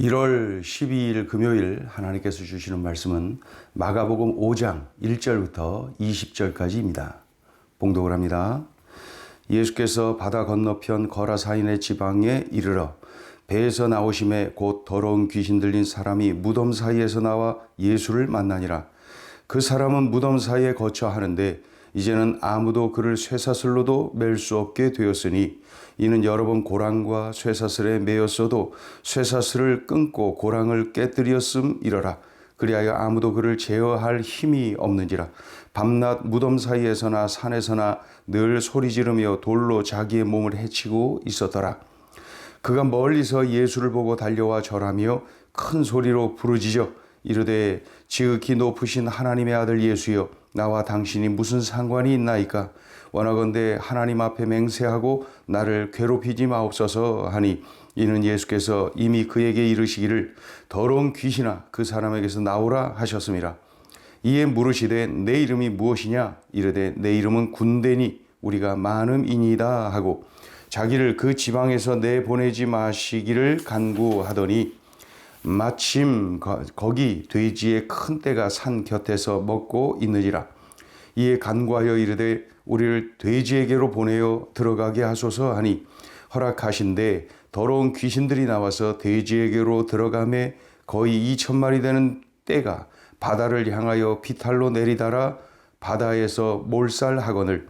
1월 12일 금요일 하나님께서 주시는 말씀은 마가복음 5장 1절부터 20절까지입니다. 봉독을 합니다. 예수께서 바다 건너편 거라사인의 지방에 이르러 배에서 나오심에 곧 더러운 귀신 들린 사람이 무덤 사이에서 나와 예수를 만나니라. 그 사람은 무덤 사이에 거처 하는데 이제는 아무도 그를 쇠사슬로도 맬 수 없게 되었으니 이는 여러 번 고랑과 쇠사슬에 매였어도 쇠사슬을 끊고 고랑을 깨뜨렸음이러라. 그리하여 아무도 그를 제어할 힘이 없는지라. 밤낮 무덤 사이에서나 산에서나 늘 소리 지르며 돌로 자기의 몸을 해치고 있었더라. 그가 멀리서 예수를 보고 달려와 절하며 큰 소리로 부르짖어 이르되 지극히 높으신 하나님의 아들 예수여, 나와 당신이 무슨 상관이 있나이까? 원하건대 하나님 앞에 맹세하고 나를 괴롭히지 마옵소서 하니, 이는 예수께서 이미 그에게 이르시기를 더러운 귀신아 그 사람에게서 나오라 하셨음이라. 이에 물으시되 내 이름이 무엇이냐? 이르되 내 이름은 군대니 우리가 많음이니이다 하고 자기를 그 지방에서 내보내지 마시기를 간구하더니, 마침 거기 돼지의 큰 떼가 산 곁에서 먹고 있느니라. 이에 간구하여 이르되 우리를 돼지에게로 보내어 들어가게 하소서 하니, 허락하신대 더러운 귀신들이 나와서 돼지에게로 들어가매 거의 2,000마리 되는 떼가 바다를 향하여 비탈로 내리달아 바다에서 몰살하거늘,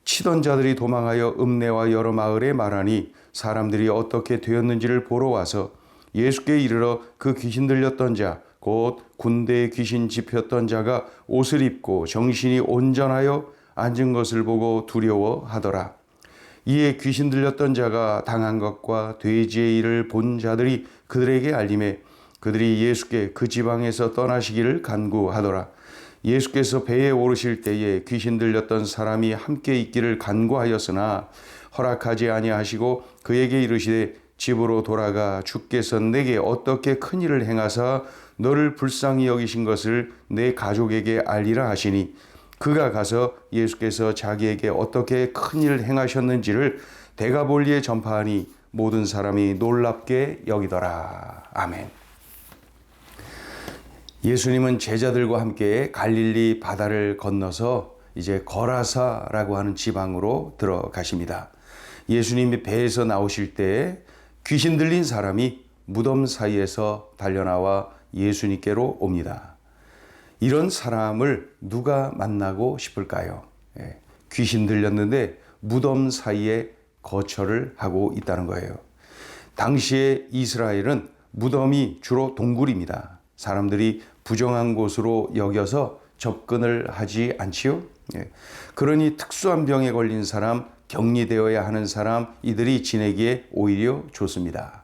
치던 자들이 도망하여 읍내와 여러 마을에 말하니 사람들이 어떻게 되었는지를 보러 와서 예수께 이르러 그 귀신 들렸던 자 곧 군대에 귀신 집혔던 자가 옷을 입고 정신이 온전하여 앉은 것을 보고 두려워하더라. 이에 귀신 들렸던 자가 당한 것과 돼지의 일을 본 자들이 그들에게 알림해 그들이 예수께 그 지방에서 떠나시기를 간구하더라. 예수께서 배에 오르실 때에 귀신 들렸던 사람이 함께 있기를 간구하였으나 허락하지 아니하시고 그에게 이르시되 집으로 돌아가 주께서 내게 어떻게 큰 일을 행하사 너를 불쌍히 여기신 것을 내 가족에게 알리라 하시니, 그가 가서 예수께서 자기에게 어떻게 큰 일을 행하셨는지를 데가볼리에 전파하니 모든 사람이 놀랍게 여기더라. 아멘. 예수님은 제자들과 함께 갈릴리 바다를 건너서 이제 거라사라고 하는 지방으로 들어가십니다. 예수님이 배에서 나오실 때 귀신 들린 사람이 무덤 사이에서 달려나와 예수님께로 옵니다. 이런 사람을 누가 만나고 싶을까요? 귀신 들렸는데 무덤 사이에 거처를 하고 있다는 거예요. 당시에 이스라엘은 무덤이 주로 동굴입니다. 사람들이 부정한 곳으로 여겨서 접근을 하지 않지요. 그러니 특수한 병에 걸린 사람, 격리되어야 하는 사람, 이들이 지내기에 오히려 좋습니다.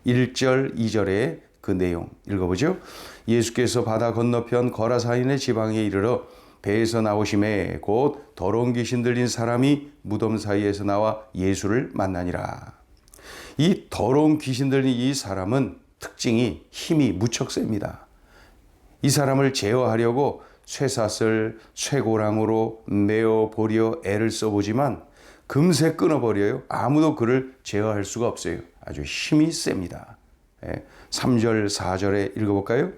1절, 2절의 그 내용 읽어보죠. 예수께서 바다 건너편 거라사인의 지방에 이르러 배에서 나오심에 곧 더러운 귀신 들린 사람이 무덤 사이에서 나와 예수를 만나니라. 이 더러운 귀신 들린 이 사람은 특징이 힘이 무척 셉니다. 이 사람을 제어하려고 쇠사슬, 쇠고랑으로 메어 보려 애를 써보지만 금세 끊어버려요. 아무도 그를 제어할 수가 없어요. 아주 힘이 셉니다. 3절, 4절에 읽어볼까요?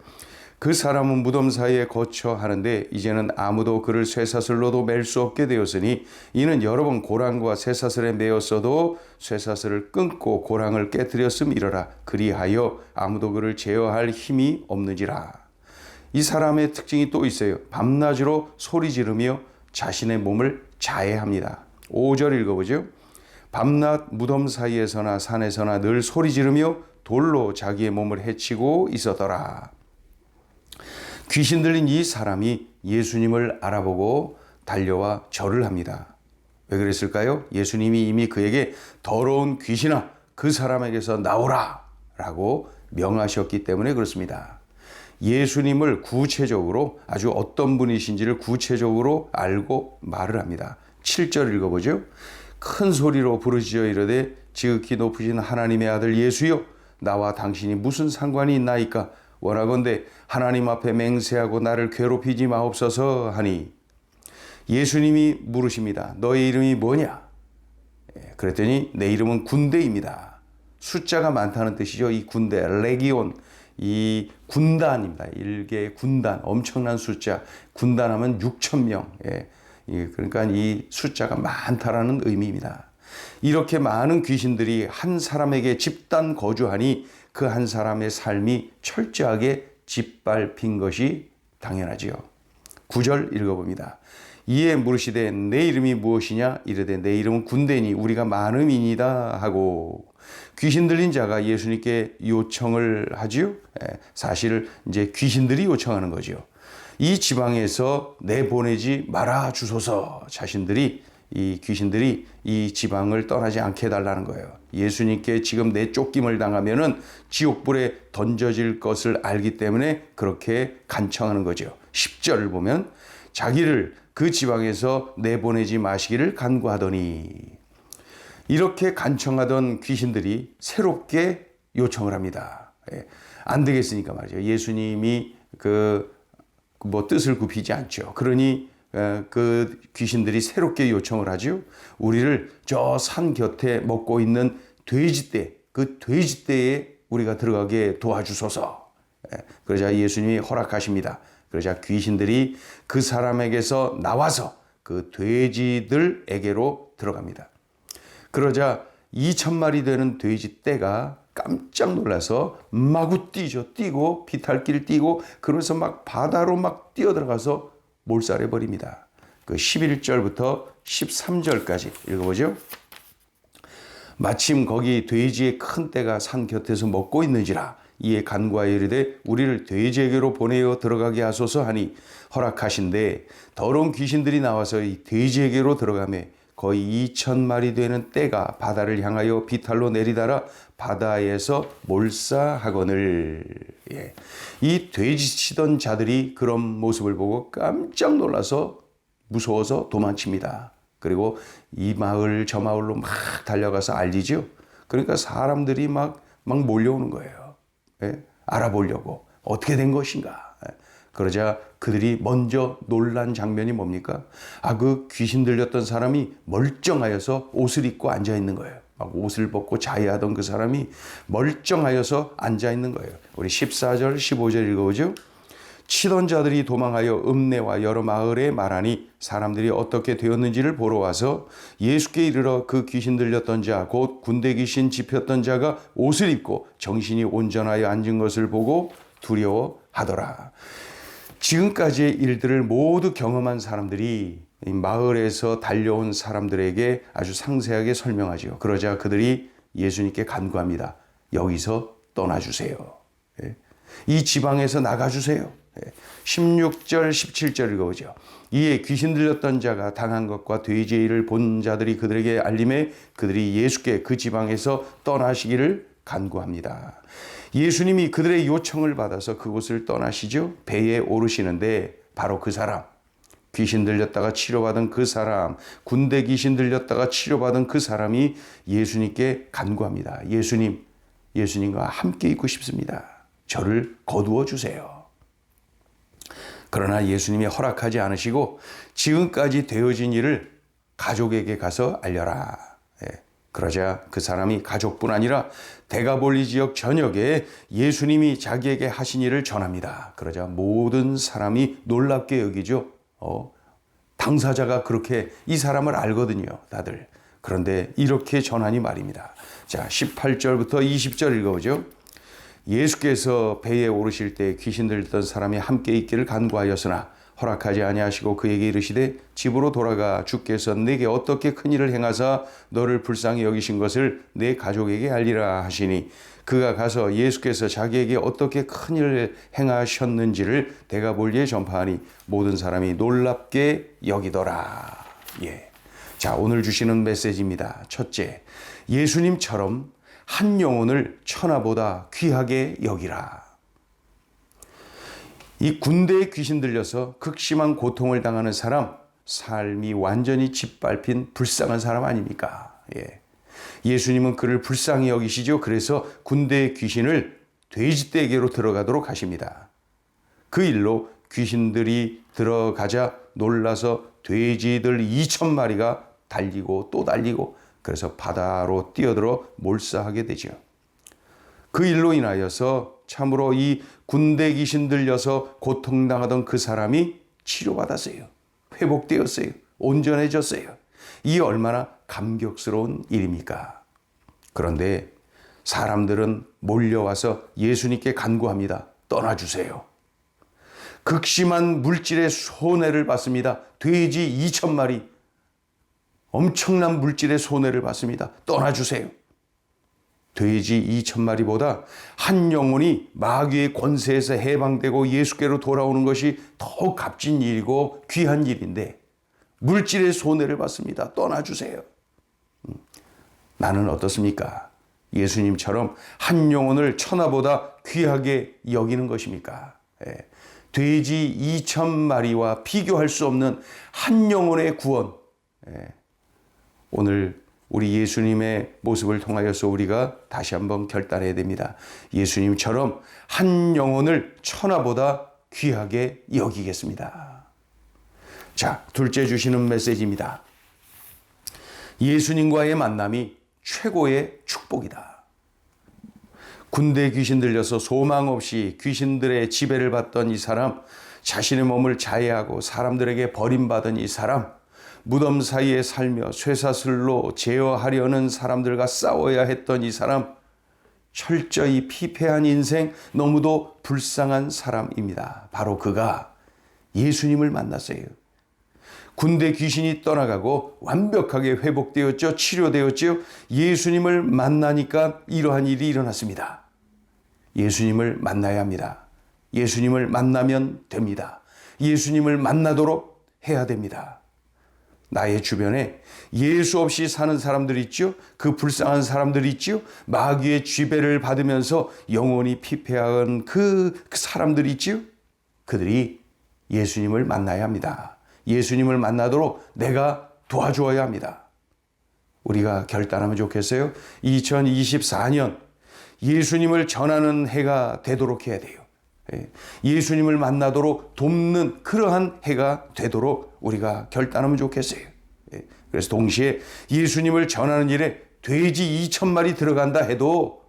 그 사람은 무덤 사이에 거처하는데 이제는 아무도 그를 쇠사슬로도 맬 수 없게 되었으니 이는 여러 번 고랑과 쇠사슬에 매었어도 쇠사슬을 끊고 고랑을 깨뜨렸음이러라. 그리하여 아무도 그를 제어할 힘이 없는지라. 이 사람의 특징이 또 있어요. 밤낮으로 소리 지르며 자신의 몸을 자해합니다. 5절 읽어보죠. 밤낮 무덤 사이에서나 산에서나 늘 소리 지르며 돌로 자기의 몸을 해치고 있었더라. 귀신 들린 이 사람이 예수님을 알아보고 달려와 절을 합니다. 왜 그랬을까요? 예수님이 이미 그에게 더러운 귀신아 그 사람에게서 나오라 라고 명하셨기 때문에 그렇습니다. 예수님을 구체적으로 아주 어떤 분이신지를 구체적으로 알고 말을 합니다. 7절 읽어보죠. 큰 소리로 부르짖어 이르되 지극히 높으신 하나님의 아들 예수여, 나와 당신이 무슨 상관이 있나이까? 원하건대 하나님 앞에 맹세하고 나를 괴롭히지 마옵소서 하니, 예수님이 물으십니다. 너의 이름이 뭐냐? 그랬더니 내 이름은 군대입니다. 숫자가 많다는 뜻이죠. 이 군대, 레기온, 이 군단입니다. 일개 군단, 엄청난 숫자. 군단하면 6,000명. 그러니까 이 숫자가 많다라는 의미입니다. 이렇게 많은 귀신들이 한 사람에게 집단 거주하니 그 한 사람의 삶이 철저하게 짓밟힌 것이 당연하지요. 9절 읽어봅니다. 이에 물으시되 내 이름이 무엇이냐? 이르되 내 이름은 군대니 우리가 많음이니이다 하고 귀신 들린 자가 예수님께 요청을 하지요. 사실 이제 귀신들이 요청하는 거죠. 이 지방에서 내보내지 말아 주소서. 자신들이 이 귀신들이 이 지방을 떠나지 않게 해달라는 거예요. 예수님께 지금 내쫓김을 당하면은 지옥불에 던져질 것을 알기 때문에 그렇게 간청하는 거죠. 10절을 보면 자기를 그 지방에서 내보내지 마시기를 간구하더니 이렇게 간청하던 귀신들이 새롭게 요청을 합니다. 안 되겠으니까 말이죠. 예수님이 뜻을 굽히지 않죠. 그러니 그 귀신들이 새롭게 요청을 하죠. 우리를 저 산 곁에 먹고 있는 돼지떼, 그 돼지떼에 우리가 들어가게 도와주소서. 그러자 예수님이 허락하십니다. 그러자 귀신들이 그 사람에게서 나와서 그 돼지들에게로 들어갑니다. 그러자 2,000마리 되는 돼지떼가 깜짝 놀라서 마구 뛰죠. 뛰고 비탈길 뛰고 그러면서 막 바다로 막 뛰어들어가서 몰살해 버립니다. 그 11절부터 13절까지 읽어보죠. 마침 거기 돼지의 큰 떼가 산 곁에서 먹고 있는지라 이에 간구하여 이르되 우리를 돼지에게로 보내어 들어가게 하소서 하니 허락하신대 더러운 귀신들이 나와서 이 돼지에게로 들어가매 거의 2,000마리 되는 떼가 바다를 향하여 비탈로 내리달아 바다에서 몰사하거늘. 이 돼지치던 자들이 그런 모습을 보고 깜짝 놀라서 무서워서 도망칩니다. 그리고 이 마을 저 마을로 막 달려가서 알리죠. 그러니까 사람들이 막 몰려오는 거예요. 알아보려고 어떻게 된 것인가. 그러자 그들이 먼저 놀란 장면이 뭡니까? 그 귀신 들렸던 사람이 멀쩡하여서 옷을 입고 앉아 있는 거예요. 막 옷을 벗고 자해하던 그 사람이 멀쩡하여서 앉아 있는 거예요. 우리 14절, 15절 읽어보죠. 치던 자들이 도망하여 읍내와 여러 마을에 말하니 사람들이 어떻게 되었는지를 보러 와서 예수께 이르러 그 귀신 들렸던 자, 곧 군대 귀신 집혔던 자가 옷을 입고 정신이 온전하여 앉은 것을 보고 두려워하더라. 지금까지의 일들을 모두 경험한 사람들이 마을에서 달려온 사람들에게 아주 상세하게 설명하죠. 그러자 그들이 예수님께 간구합니다. 여기서 떠나주세요. 이 지방에서 나가주세요. 16절 17절 읽어보죠. 이에 귀신 들렸던 자가 당한 것과 돼지의 일을 본 자들이 그들에게 알림해 그들이 예수께 그 지방에서 떠나시기를 간구합니다. 예수님이 그들의 요청을 받아서 그곳을 떠나시죠. 배에 오르시는데 바로 그 사람, 귀신 들렸다가 치료받은 그 사람, 군대 귀신 들렸다가 치료받은 그 사람이 예수님께 간구합니다. 예수님과 함께 있고 싶습니다. 저를 거두어 주세요. 그러나 예수님이 허락하지 않으시고 지금까지 되어진 일을 가족에게 가서 알려라. 그러자 그 사람이 가족뿐 아니라 데가볼리 지역 전역에 예수님이 자기에게 하신 일을 전합니다. 그러자 모든 사람이 놀랍게 여기죠. 당사자가 그렇게 이 사람을 알거든요, 다들. 그런데 이렇게 전하니 말입니다. 자, 18절부터 20절 읽어보죠. 예수께서 배에 오르실 때 귀신 들렸던 사람이 함께 있기를 간구하였으나 허락하지 아니하시고 그에게 이르시되 집으로 돌아가 주께서 내게 어떻게 큰 일을 행하사 너를 불쌍히 여기신 것을 내 가족에게 알리라 하시니 그가 가서 예수께서 자기에게 어떻게 큰 일을 행하셨는지를 데가볼리에 전파하니 모든 사람이 놀랍게 여기더라. 자, 오늘 주시는 메시지입니다. 첫째, 예수님처럼 한 영혼을 천하보다 귀하게 여기라. 이 군대에 귀신 들려서 극심한 고통을 당하는 사람, 삶이 완전히 짓밟힌 불쌍한 사람 아닙니까? 예수님은 그를 불쌍히 여기시죠. 그래서 군대의 귀신을 돼지떼에게로 들어가도록 하십니다. 그 일로 귀신들이 들어가자 놀라서 돼지들 2,000마리가 달리고 또 달리고 그래서 바다로 뛰어들어 몰사하게 되죠. 그 일로 인하여서 참으로 이 군대 귀신 들려서 고통당하던 그 사람이 치료받았어요. 회복되었어요. 온전해졌어요. 이 얼마나 감격스러운 일입니까? 그런데 사람들은 몰려와서 예수님께 간구합니다. 떠나주세요. 극심한 물질의 손해를 받습니다. 돼지 2,000마리 엄청난 물질의 손해를 받습니다. 떠나주세요. 돼지 2,000마리보다 한 영혼이 마귀의 권세에서 해방되고 예수께로 돌아오는 것이 더 값진 일이고 귀한 일인데 물질의 손해를 받습니다. 떠나주세요. 나는 어떻습니까? 예수님처럼 한 영혼을 천하보다 귀하게 여기는 것입니까? 돼지 2,000마리와 비교할 수 없는 한 영혼의 구원. 오늘 우리 예수님의 모습을 통하여서 우리가 다시 한번 결단해야 됩니다. 예수님처럼 한 영혼을 천하보다 귀하게 여기겠습니다. 자, 둘째 주시는 메시지입니다. 예수님과의 만남이 최고의 축복이다. 군대 귀신 들려서 소망 없이 귀신들의 지배를 받던 이 사람, 자신의 몸을 자해하고 사람들에게 버림받은 이 사람, 무덤 사이에 살며 쇠사슬로 제어하려는 사람들과 싸워야 했던 이 사람, 철저히 피폐한 인생, 너무도 불쌍한 사람입니다. 바로 그가 예수님을 만났어요. 군대 귀신이 떠나가고 완벽하게 회복되었죠. 치료되었죠. 예수님을 만나니까 이러한 일이 일어났습니다. 예수님을 만나야 합니다. 예수님을 만나면 됩니다. 예수님을 만나도록 해야 됩니다. 나의 주변에 예수 없이 사는 사람들 있죠. 그 불쌍한 사람들 있죠. 마귀의 지배를 받으면서 영혼이 피폐한 그 사람들 있죠. 그들이 예수님을 만나야 합니다. 예수님을 만나도록 내가 도와주어야 합니다. 우리가 결단하면 좋겠어요. 2024년 예수님을 전하는 해가 되도록 해야 돼요. 예수님을 만나도록 돕는 그러한 해가 되도록 우리가 결단하면 좋겠어요. 그래서 동시에 예수님을 전하는 일에 돼지 2,000마리 들어간다 해도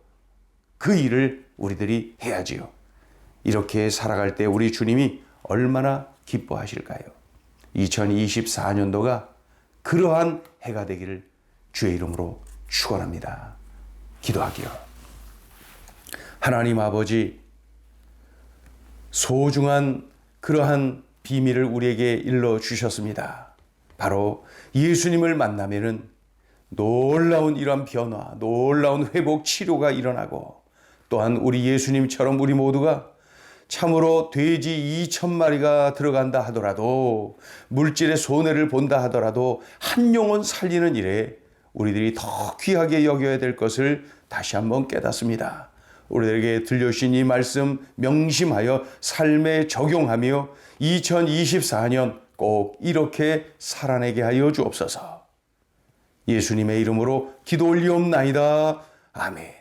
그 일을 우리들이 해야지요. 이렇게 살아갈 때 우리 주님이 얼마나 기뻐하실까요? 2024년도가 그러한 해가 되기를 주의 이름으로 축원합니다. 기도하기요. 하나님 아버지, 소중한 그러한 비밀을 우리에게 일러 주셨습니다. 바로 예수님을 만나면은 놀라운 이러한 변화, 놀라운 회복 치료가 일어나고, 또한 우리 예수님처럼 우리 모두가 참으로 돼지 2,000마리가 들어간다 하더라도, 물질의 손해를 본다 하더라도 한 영혼 살리는 일에 우리들이 더 귀하게 여겨야 될 것을 다시 한번 깨닫습니다. 우리들에게 들려주신 이 말씀 명심하여 삶에 적용하며 2024년 꼭 이렇게 살아내게 하여 주옵소서. 예수님의 이름으로 기도 올리옵나이다. 아멘.